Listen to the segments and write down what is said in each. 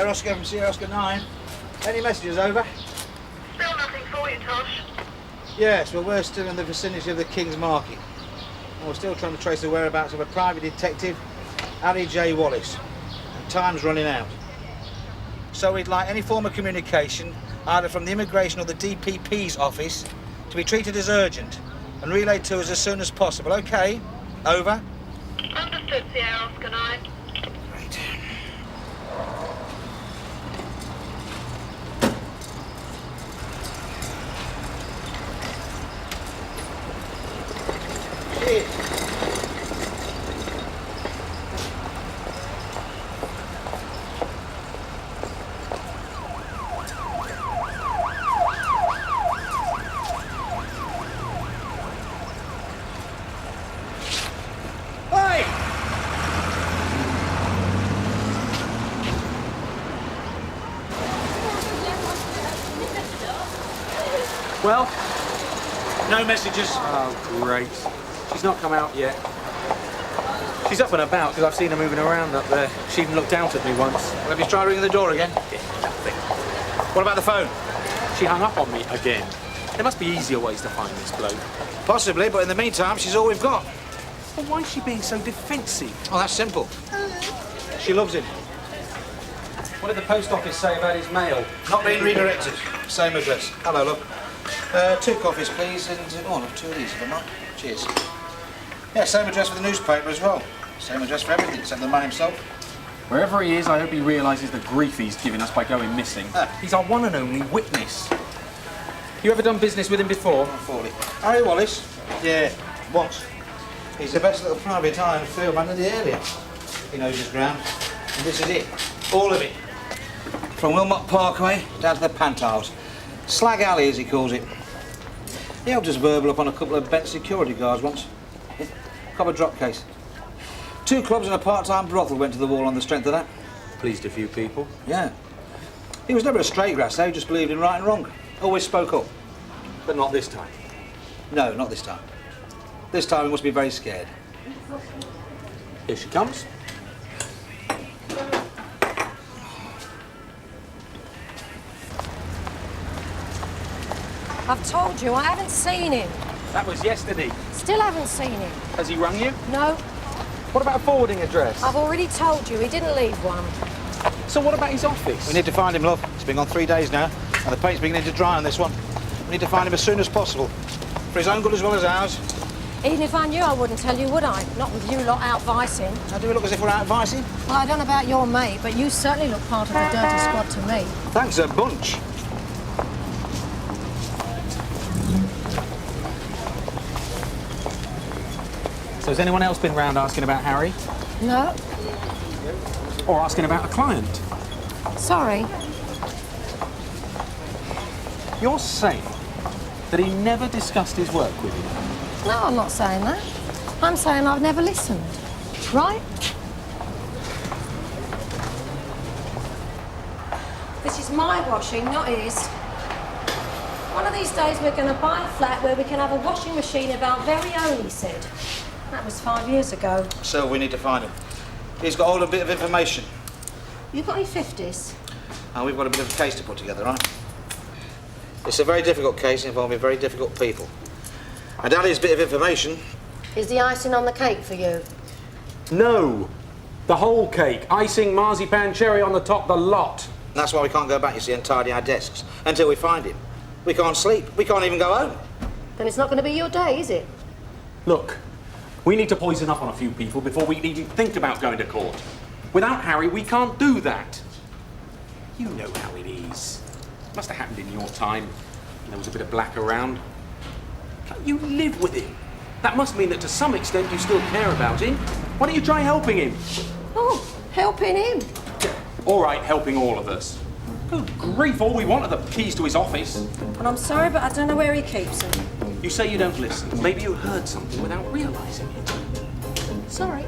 Sierra Oscar from Sierra Oscar 9. Any messages, over? Still nothing for you, Tosh. Yes, well, we're still in the vicinity of the King's Market. And we're still trying to trace the whereabouts of a private detective, Harry J. Wallace. And time's running out. So we'd like any form of communication, either from the Immigration or the DPP's office, to be treated as urgent and relayed to us as soon as possible, OK? Over? Understood, Sierra Oscar 9. Right. Cheers. Well? No messages. Oh, great. She's not come out yet. She's up and about because I've seen her moving around up there. She even looked out at me once. Well, have you tried ringing the door again? Yeah, nothing. What about the phone? She hung up on me again. There must be easier ways to find this bloke. Possibly, but in the meantime, she's all we've got. Well, why is she being so defensive? Oh, that's simple. She loves him. What did the post office say about his mail? Not being redirected. Same address. Hello, love. 2 coffees, please, and... Oh, no, 2 of these, if I'm not. Cheers. Yeah, same address for the newspaper as well. Same address for everything, except the man himself. Wherever he is, I hope he realises the grief he's given us by going missing. He's our one and only witness. You ever done business with him before? Unfortunately. Harry Wallace? Yeah, once. He's the best little private eye and field man in the area. He knows his ground. And this is it. All of it. From Wilmot Parkway down to the Pantiles. Slag Alley, as he calls it. He helped us verbal up on a couple of bent security guards once. Yeah. Copper drop case. 2 clubs and a part-time brothel went to the wall on the strength of that. Pleased a few people. Yeah. He was never a straight grass, though. He just believed in right and wrong. Always spoke up. But not this time. No, not this time. This time he must be very scared. Here she comes. I've told you, I haven't seen him. That was yesterday. Still haven't seen him. Has he rung you? No, What about a forwarding address? I've already told you, he didn't leave one. So what about his office? We need to find him, love. It's been on 3 days now, and the paint's beginning to dry on this one. We need to find him as soon as possible. For his own good as well as ours. Even if I knew, I wouldn't tell you, would I? Not with you lot out vicing. How do we look as if we're out vicing? Well, I don't know about your mate, but you certainly look part of the dirty squad to me. Thanks a bunch. So has anyone else been round asking about Harry? No, Or asking about a client? sorry. You're saying that he never discussed his work with you? No, I'm not saying that. I'm saying I've never listened. Right? This is my washing, not his. One of these days we're going to buy a flat where we can have a washing machine of our very own, he said. That was 5 years ago. So we need to find him. He's got all a bit of information. You got any 50s? And we've got a bit of a case to put together, right? It's a very difficult case involving very difficult people. And Ali's bit of information... Is the icing on the cake for you? No. The whole cake. Icing, marzipan, cherry on the top, the lot. And that's why we can't go back, you see, and tidy our desks until we find him. We can't sleep. We can't even go home. Then it's not going to be your day, is it? Look, we need to poison up on a few people before we can even think about going to court. Without Harry, we can't do that. You know how it is. Must have happened in your time. There was a bit of black around. You live with him. That must mean that to some extent you still care about him. Why don't you try helping him? Oh, helping him. All right, helping all of us. Good grief, all we want are the keys to his office. Well, I'm sorry, but I don't know where he keeps them. You say you don't listen. Maybe you heard something without realising it. Sorry.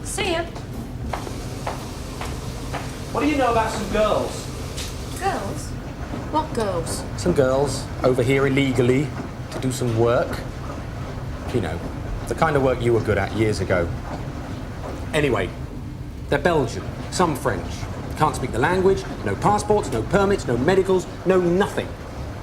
See ya. What do you know about some girls? Girls? What girls? Some girls over here illegally to do some work. You know, the kind of work you were good at years ago. Anyway, They're Belgian, some French. Can't speak the language, no passports, no permits, no medicals, no nothing.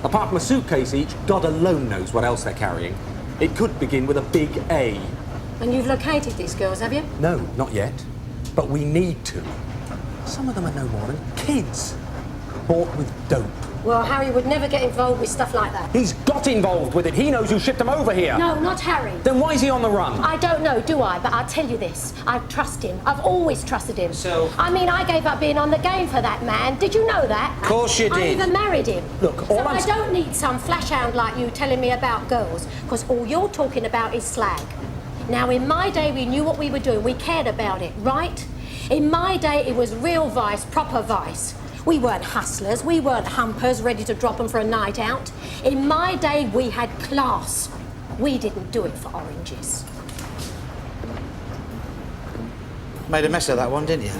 Apart from a suitcase each, God alone knows what else they're carrying. It could begin with a big A. And you've located these girls, have you? No, not yet. But we need to. Some of them are no more than kids. Bought with dope. Well, Harry would never get involved with stuff like that. He's got involved with it. He knows who shipped them over here. No, not Harry. Then why is he on the run? I don't know, do I? But I'll tell you this. I trust him. I've always trusted him. So? I mean, I gave up being on the game for that man. Did you know that? Of course you I did. even married him. Look, so I don't need some flash hound like you telling me about girls, because all you're talking about is slag. Now, in my day, we knew what we were doing. We cared about it, right? In my day, it was real vice, proper vice. We weren't hustlers, we weren't humpers ready to drop them for a night out. In my day, we had class. We didn't do it for oranges. Made a mess of that one, didn't you?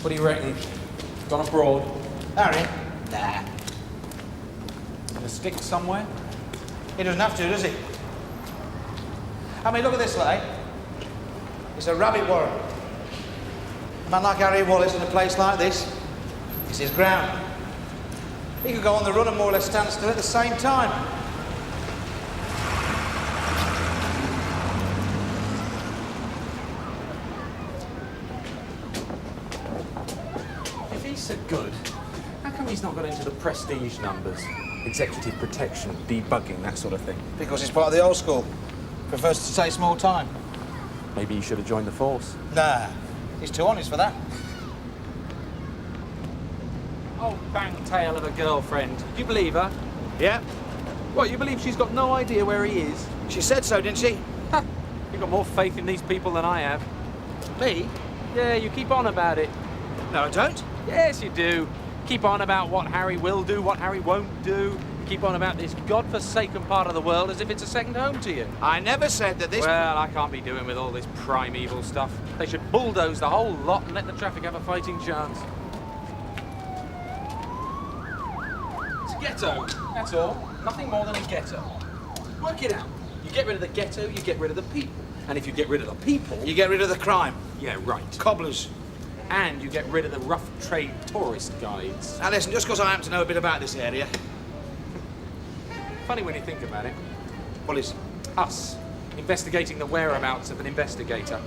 What do you reckon? Gone abroad? Harry? Nah. Gonna stick somewhere? He doesn't have to, does he? I mean, look at this, like. It's a rabbit warren. A man like Harry Wallace in a place like this, it's his ground. He could go on the run and more or less stand still at the same time. If he's so good, how come he's not got into the prestige numbers? Executive protection, debugging, that sort of thing. Because he's part of the old school. Prefers to take small time. Maybe he should have joined the force. Nah, he's too honest for that. Old bang-tail of a girlfriend. Do you believe her? Yeah, What, you believe she's got no idea where he is? she said so, didn't she? Ha! You've got more faith in these people than I have. Me? Yeah, you keep on about it. No, I don't. Yes, you do. Keep on about what Harry will do, what Harry won't do. Keep on about this godforsaken part of the world as if it's a second home to you. I never said that this... Well, I can't be doing with all this primeval stuff. They should bulldoze the whole lot and let the traffic have a fighting chance. It's a ghetto, that's all. Nothing more than a ghetto. Work it out. You get rid of the ghetto, you get rid of the people. And if you get rid of the people... You get rid of the crime. Yeah, right. Cobblers. And you get rid of the rough trade tourist guides. Now listen, just because I happen to know a bit about this area... Funny when you think about it. Well, it's... Us, investigating the whereabouts of an investigator.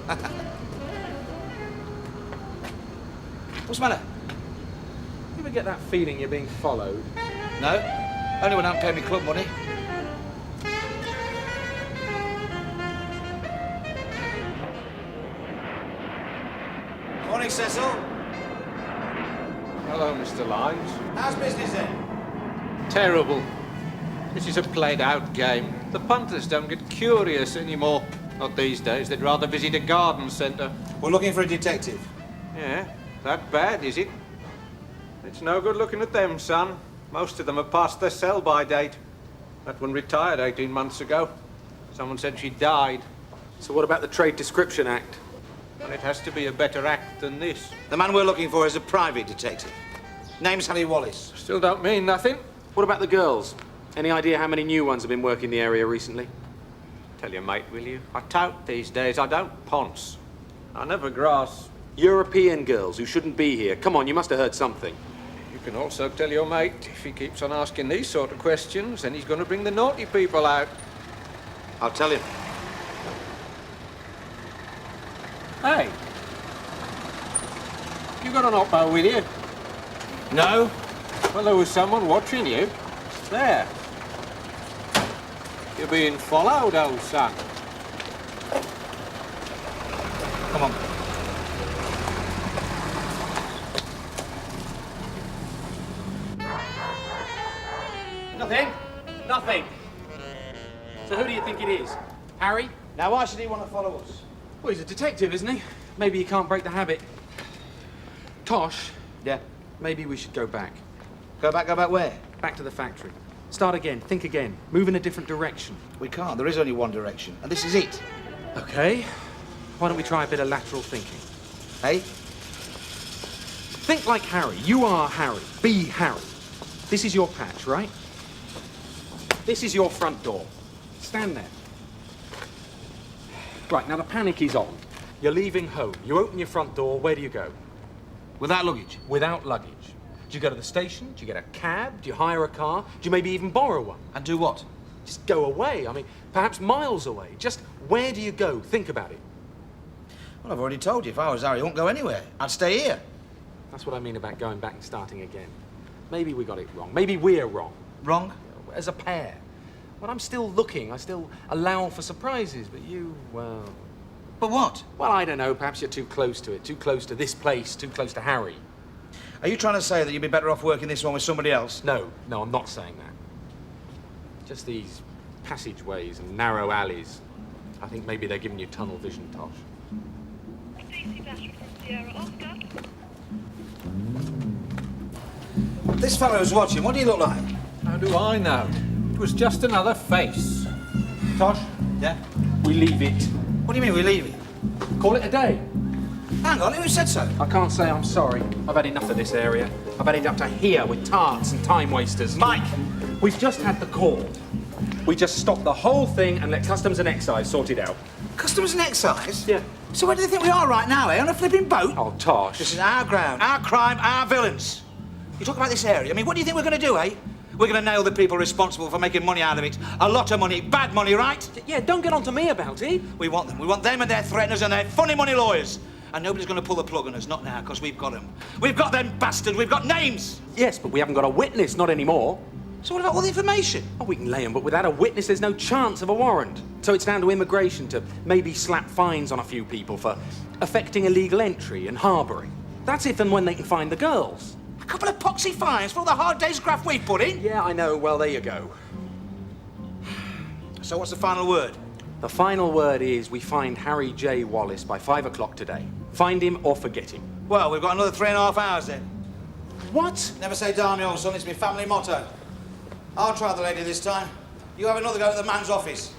What's the matter? You ever get that feeling you're being followed? No? Only when I don't pay me club money. Morning, Cecil. Hello, Mr. Lyons. How's business then? Terrible. This is a played-out game. The punters don't get curious anymore. Not these days. They'd rather visit a garden centre. We're looking for a detective. Yeah, that bad, is it? It's no good looking at them, son. Most of them are past their sell-by date. That one retired 18 months ago. Someone said she died. So what about the Trade Description Act? And it has to be a better act than this. The man we're looking for is a private detective. Name's Harry Wallace. Still don't mean nothing. What about the girls? Any idea how many new ones have been working the area recently? Tell you, mate, will you? I tout these days. I don't ponce. I never grass. European girls who shouldn't be here. Come on, you must have heard something. You can also tell your mate, if he keeps on asking these sort of questions, then he's going to bring the naughty people out. I'll tell him. Hey, you got an oppo with you? No? Well, there was someone watching you. There. You're being followed, old son. Come on. Nothing? Nothing. So who do you think it is? Harry? Now, why should he want to follow us? Well, he's a detective, isn't he? Maybe he can't break the habit. Tosh, Yeah. maybe we should go back. Go back where? Back to the factory. Start again, think again, move in a different direction. We can't. There is only one direction, and this is it. Okay. Why don't we try a bit of lateral thinking? Hey? Think like Harry. You are Harry. Be Harry. This is your patch, right? This is your front door. Stand there. Right, now the panic is on. You're leaving home. You open your front door. Where do you go? Without luggage? Without luggage. Do you go to the station? Do you get a cab? Do you hire a car? Do you maybe even borrow one? And do what? Just go away. I mean, perhaps miles away. Just where do you go? Think about it. Well, I've already told you, if I was Harry, I wouldn't go anywhere. I'd stay here. That's what I mean about going back and starting again. Maybe we got it wrong. Maybe we're wrong. Wrong? As a pair. But I'm still looking. I still allow for surprises. But you, well... But what? Well, I don't know. Perhaps you're too close to it. Too close to this place. Too close to Harry. Are you trying to say that you'd be better off working this one with somebody else? No, I'm not saying that. Just these passageways and narrow alleys. I think maybe they're giving you tunnel vision, Tosh. DC Dashwood from Sierra Oscar. This fellow who's watching, what do you look like? How do I know? It was just another face. Tosh, Yeah? we leave it. What do you mean we leave it? Call it a day. Hang on, who said so? I can't say I'm sorry. I've had enough of this area. I've had it up to here with tarts and time wasters. Mike! We've just had the call. We just stopped the whole thing and let Customs and Excise sort it out. Customs and Excise? Yeah. So where do they think we are right now, eh? On a flipping boat? Oh, Tosh. This is our ground, our crime, our villains. You talk about this area, I mean, what do you think we're going to do, eh? We're going to nail the people responsible for making money out of it. A lot of money, bad money, right? Yeah, don't get on to me about it. We want them. We want them and their threateners and their funny money lawyers. And nobody's going to pull the plug on us, not now, because we've got them. We've got them bastards, we've got names. Yes, but we haven't got a witness, not anymore. So what about all the information? Oh, we can lay them, but without a witness, there's no chance of a warrant. So it's down to immigration to maybe slap fines on a few people for affecting illegal entry and harbouring. That's if and when they can find the girls. A couple of poxy fines for all the hard day's graft we've put in. Yeah, I know. Well, there you go. So what's the final word? The final word is we find Harry J. Wallace by 5 o'clock today. Find him or forget him. Well, we've got another 3.5 hours then. What? Never say die, my old son, it's my family motto. I'll try the lady this time. You have another go at the man's office.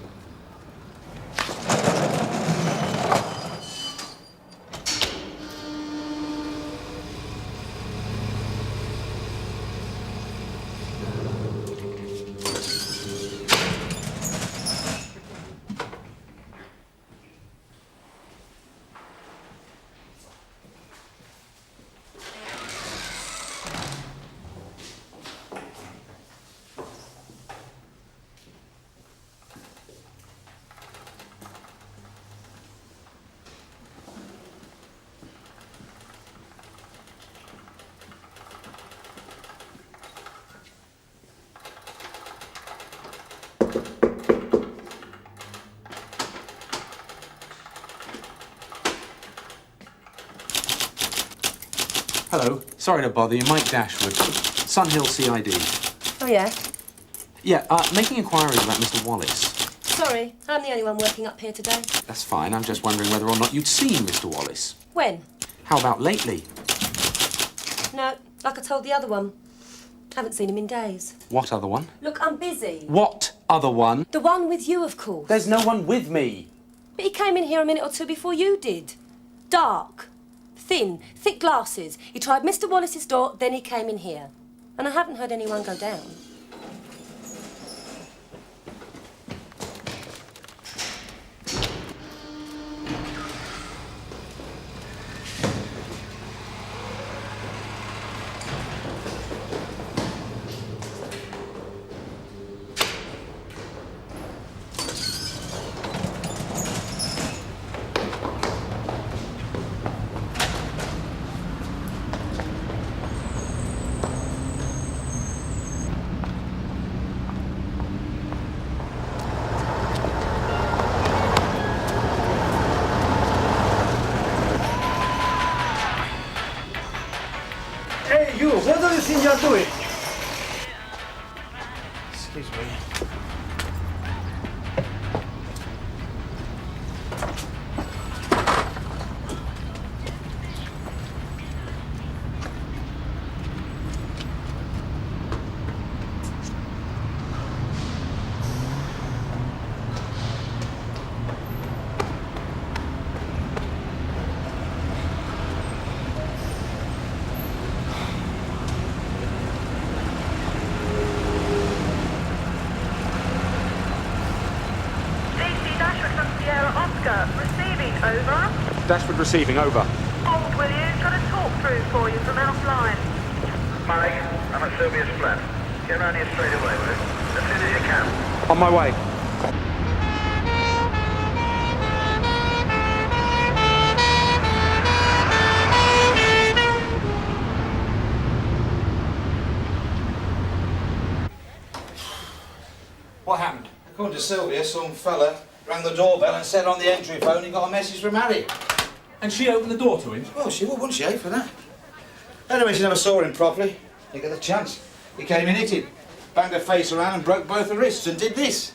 Hello. Sorry to bother you. Mike Dashwood. Sunhill CID. Oh, yeah? Yeah, making inquiries about Mr. Wallace. Sorry, I'm the only one working up here today. That's fine. I'm just wondering whether or not you'd seen Mr. Wallace. When? How about lately? No, like I told the other one. Haven't seen him in days. What other one? Look, I'm busy. What other one? The one with you, of course. There's no one with me. But he came in here a minute or two before you did. Dark. Thin. Thick glasses. He tried Mr. Wallace's door, then he came in here. And I haven't heard anyone go down. Hey, you, what do you think you're doing? Excuse me. Over. Dashwood receiving, over. Hold, will you? Got a talk through for you from offline. Mike, I'm at Sylvia's flat. Get around here straight away, will you? As soon as you can. On my way. What happened? According to Sylvia, some fella rang the doorbell and said on the entry phone he got a message from Harry. And she opened the door to him? Well, she would, wouldn't she, for that? Anyway, she never saw him properly. Didn't get the chance. He came in hitting, banged her face around and broke both her wrists and did this.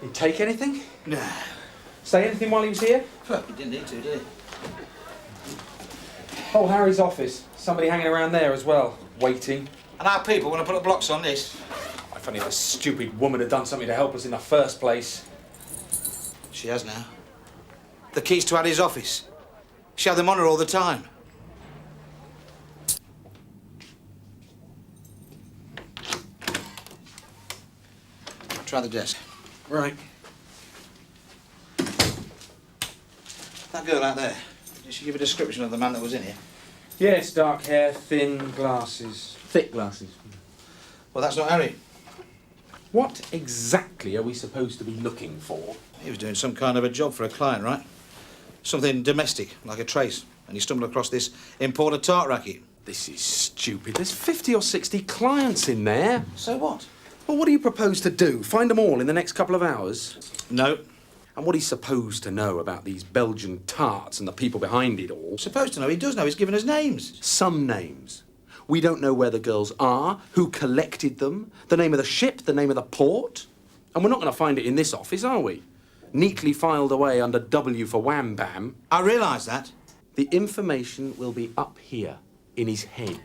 Did he take anything? No. Say anything while he was here? Well, he didn't need to, did he? Oh, Harry's office. Somebody hanging around there as well, waiting. And our people want to put the blocks on this. If only the stupid woman had done something to help us in the first place. She has now. The keys to Harry's office. She had them on her all the time. Try the desk. Right. That girl out there, did she give a description of the man that was in here? Yes, dark hair, thin glasses. Thick glasses. Well, that's not Harry. What exactly are we supposed to be looking for? He was doing some kind of a job for a client, right? Something domestic, like a trace. And he stumbled across this imported tart racket. This is stupid. There's 50 or 60 clients in there. So what? Well, what do you propose to do? Find them all in the next couple of hours? No. And what he's supposed to know about these Belgian tarts and the people behind it all? Supposed to know. He does know. He's given us names. Some names. We don't know where the girls are, who collected them, the name of the ship, the name of the port. And we're not going to find it in this office, are we? Neatly filed away under W for Wham Bam. I realise that. The information will be up here, in his head.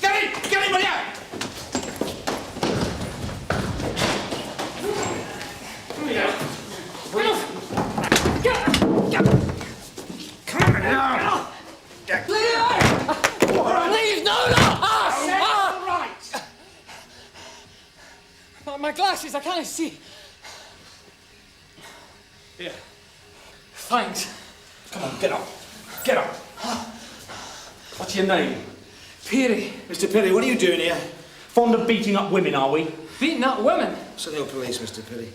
Get him, will you? Please, no! My glasses, I can't see. Here. Thanks. Come on, get up. Get up. What's your name? Peary. Mr. Pilly, what are you doing here? Fond of beating up women, are we? Beating up women? Sunil Police, Mr. Pilly.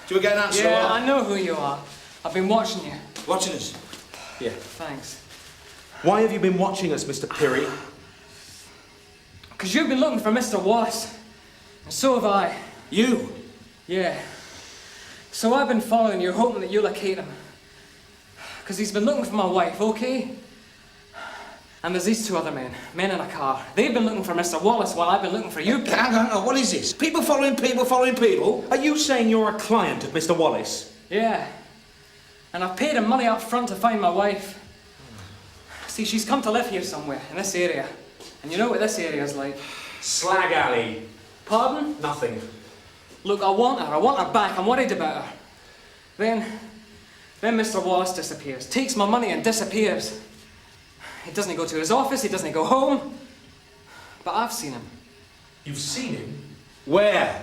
Do we get an answer? Yeah, I know who you are. I've been watching you. Watching us. Yeah. Thanks. Why have you been watching us, Mr. Pirry? Because you've been looking for Mr. Wallace. And so have I. You? Yeah. So I've been following you, hoping that you'll locate him. Because he's been looking for my wife, okay? And there's these two other men in a car. They've been looking for Mr. Wallace while I've been looking for you. Hang on, what is this? People following people following people? Are you saying you're a client of Mr. Wallace? Yeah. And I've paid him money up front to find my wife. See, she's come to live here somewhere, in this area. And you know what this area's like. Slag Alley. Pardon? Nothing. Look, I want her back, I'm worried about her. Then Mr. Wallace disappears, takes my money and disappears. He doesn't go to his office, he doesn't go home. But I've seen him. You've seen him? Where?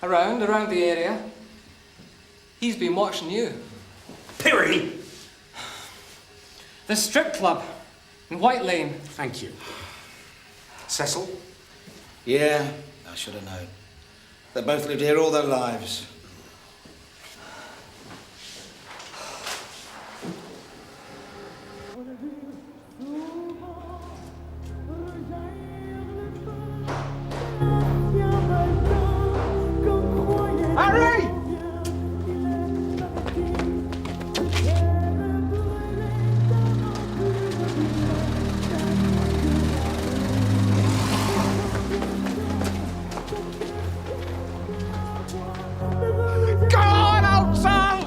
Around the area. He's been watching you. Pirry! The strip club in White Lane. Thank you. Cecil? Yeah, I should have known. They both lived here all their lives. Harry! Go on, old soul!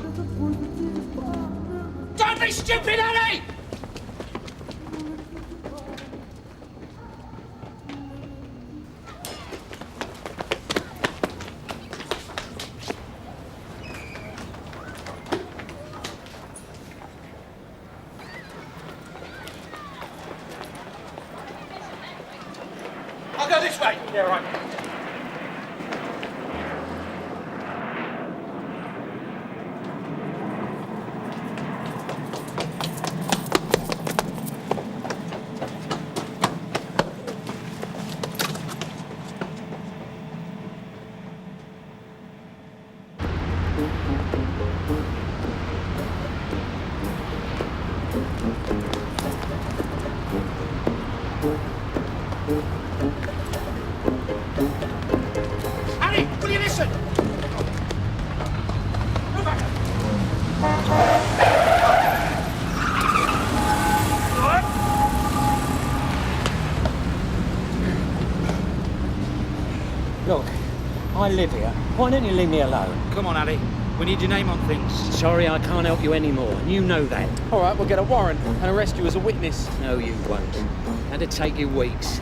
Don't be stupid, Harry! go this way. Yeah, right. Harry, will you listen? Move back. Look, I live here. Why don't you leave me alone? Come on, Harry. We need your name on things. Sorry, I can't help you anymore, and you know that. All right, we'll get a warrant and arrest you as a witness. No, you won't. That'd take you weeks.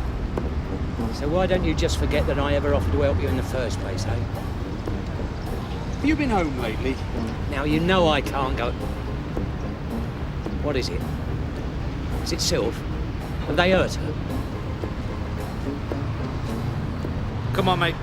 So why don't you just forget that I ever offered to help you in the first place, eh? Have you been home lately? Now, you know I can't go... What is it? Is it Sylph? Have they hurt her? Come on, mate.